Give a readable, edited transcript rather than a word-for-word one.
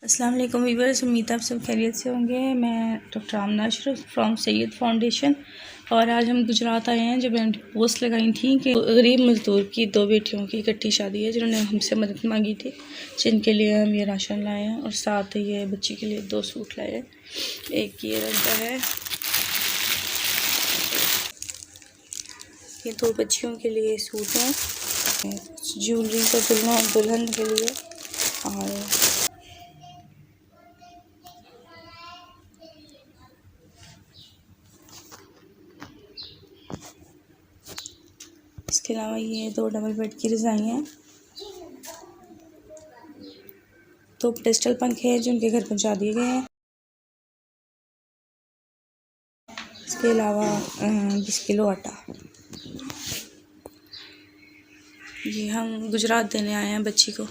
अस्सलाम वालेकुम वीवर्स, उम्मीद आप सब खैरियत से होंगे। मैं doctor Amna Ashraf from Syed foundation और आज हम गुजरात आए हैं। जब मैंने पोस्ट लगाई थी कि गरीब मज़दूर की 2 बेटियों की इकट्ठी शादी है जिन्होंने हमसे मदद मांगी थी, जिनके लिए हम ये राशन लाए हैं और साथ ये बच्ची के लिए 2 सूट लाए हैं। एक ये रंग का है, ये 2 बच्चियों के लिए सूट हैं, ज्वेलरी का दुल्हन के लिए। और इसके अलावा ये 2 डबल बेड की रज़ाई हैं, 2 पेस्टल पंखे हैं जो उनके घर पहुंचा दिए गए हैं। इसके अलावा 20 किलो आटा। ये हम गुजरात देने आए हैं बच्ची को।